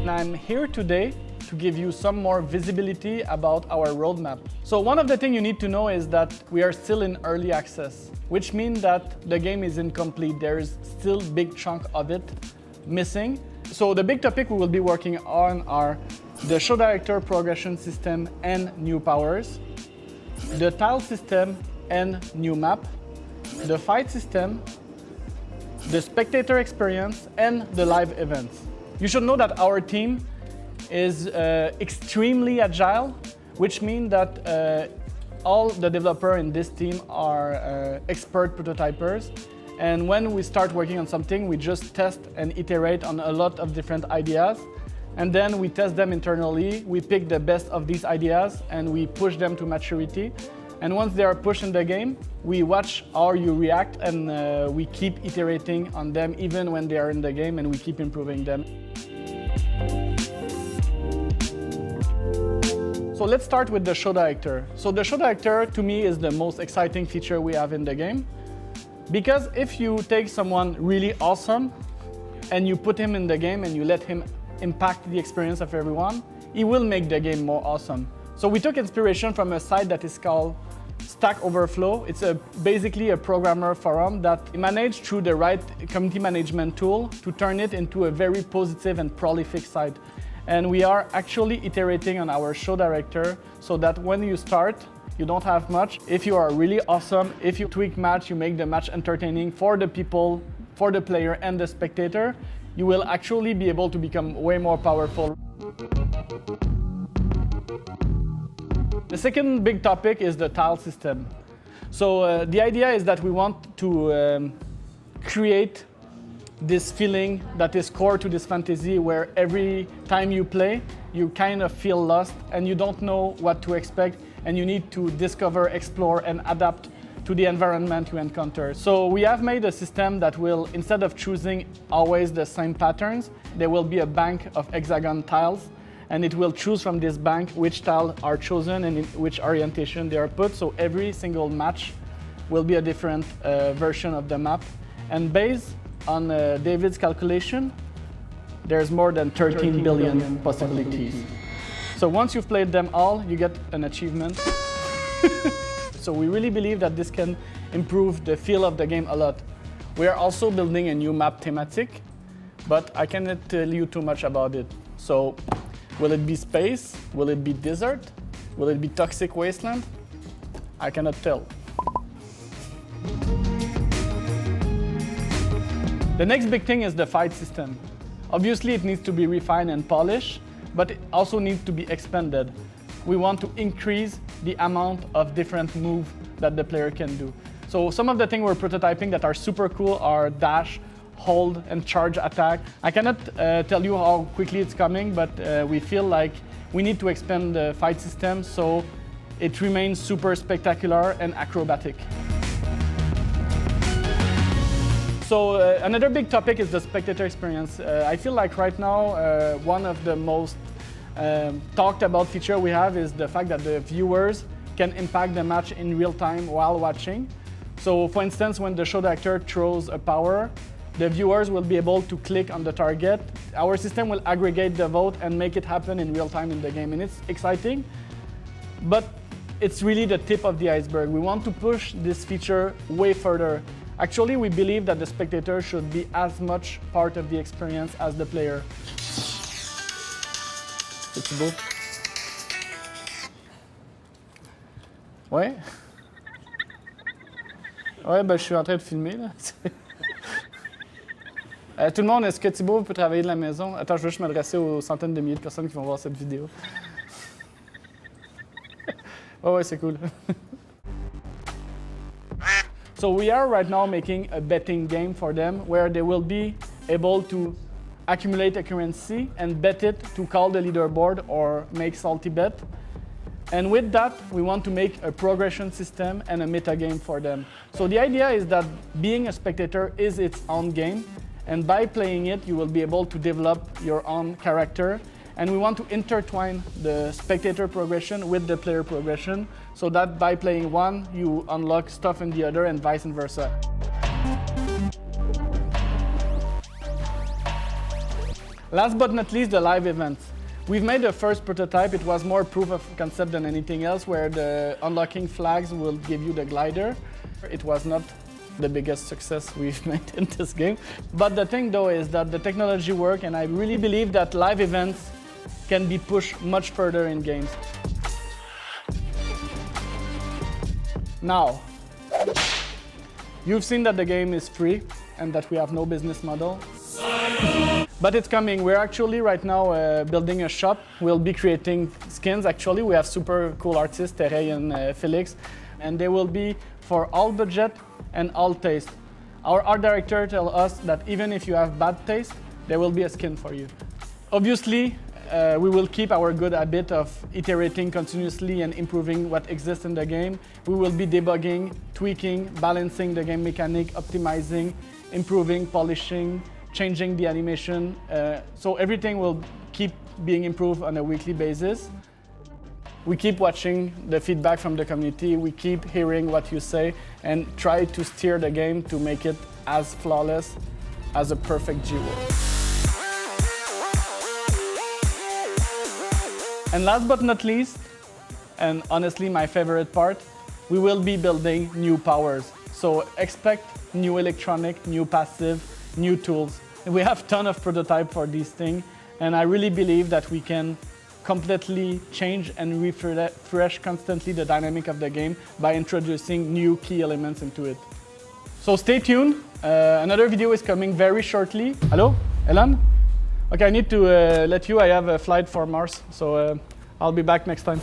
I'm here today to give you some more visibility about our roadmap. So one of the things you need to know is that we are still in early access, which means that the game is incomplete. There's still a big chunk of it missing. So the big topic we will be working on are the show director progression system and new powers, the tile system and new map, the fight system, the spectator experience, and the live events. You should know that our team is extremely agile, which means that all the developers in this team are expert prototypers. And when we start working on something, we just test and iterate on a lot of different ideas. And then we test them internally. We pick the best of these ideas and we push them to maturity. And once they are pushed in the game, we watch how you react and we keep iterating on them even when they are in the game, and we keep improving them. So let's start with the show director. So the show director, to me, is the most exciting feature we have in the game. Because if you take someone really awesome and you put him in the game and you let him impact the experience of everyone, he will make the game more awesome. So we took inspiration from a site that is called Stack Overflow. It's basically a programmer forum that managed through the right community management tool to turn it into a very positive and prolific site. And we are actually iterating on our show director so that when you start, you don't have much. If you are really awesome, if you tweak match, you make the match entertaining for the people, for the player and the spectator, you will actually be able to become way more powerful. The second big topic is the tile system. So the idea is that we want to create this feeling that is core to this fantasy, where every time you play, you kind of feel lost and you don't know what to expect, and you need to discover, explore, and adapt to the environment you encounter. So we have made a system that will, instead of choosing always the same patterns, there will be a bank of hexagon tiles, and it will choose from this bank which tiles are chosen and in which orientation they are put. So every single match will be a different version of the map. And based on David's calculation, there's more than 13 billion possibilities. So once you've played them all, you get an achievement. So we really believe that this can improve the feel of the game a lot. We are also building a new map thematic, but I cannot tell you too much about it. So will it be space? Will it be desert? Will it be toxic wasteland? I cannot tell. The next big thing is the fight system. Obviously, it needs to be refined and polished, but it also needs to be expanded. We want to increase the amount of different moves that the player can do. So some of the things we're prototyping that are super cool are dash, hold, and charge attack. I cannot tell you how quickly it's coming, but we feel like we need to expand the fight system so it remains super spectacular and acrobatic. So another big topic is the spectator experience. I feel like right now one of the most talked about feature we have is the fact that the viewers can impact the match in real time while watching. So for instance, when the show director throws a power, the viewers will be able to click on the target. Our system will aggregate the vote and make it happen in real time in the game. And it's exciting, but it's really the tip of the iceberg. We want to push this feature way further. Actually, we believe that the spectator should be as much part of the experience as the player. C'est beau? Ouais? Ouais, ben je suis en train de filmer, là. Tout le monde, est-ce que Thibaut peut travailler de la maison? Attends, je veux juste m'adresser aux centaines de milliers de personnes qui vont voir cette vidéo. Ouais, c'est cool. So we are right now making a betting game for them where they will be able to accumulate a currency and bet it to call the leaderboard or make salty bet. And with that, we want to make a progression system and a meta game for them. So the idea is that being a spectator is its own game, and by playing it, you will be able to develop your own character And we want to intertwine the spectator progression with the player progression, so that by playing one, you unlock stuff in the other and vice versa. Last but not least, the live events. We've made a first prototype. It was more proof of concept than anything else, where the unlocking flags will give you the glider. It was not the biggest success we've made in this game. But the thing though is that the technology works, and I really believe that live events can be pushed much further in games. Now, you've seen that the game is free and that we have no business model. But it's coming. We're actually right now building a shop. We'll be creating skins. Actually, we have super cool artists, Terey and Felix, and they will be for all budget and all taste. Our art director tells us that even if you have bad taste, there will be a skin for you. Obviously, we will keep our good habit of iterating continuously and improving what exists in the game. We will be debugging, tweaking, balancing the game mechanic, optimizing, improving, polishing, changing the animation. So everything will keep being improved on a weekly basis. We keep watching the feedback from the community. We keep hearing what you say and try to steer the game to make it as flawless as a perfect G-World. And last but not least, and honestly my favorite part, we will be building new powers. So expect new electronic, new passive, new tools. We have a ton of prototype for these things, and I really believe that we can completely change and refresh constantly the dynamic of the game by introducing new key elements into it. So stay tuned. Another video is coming very shortly. Hello, Elan? Okay, I need to let you. I have a flight for Mars, so I'll be back next time.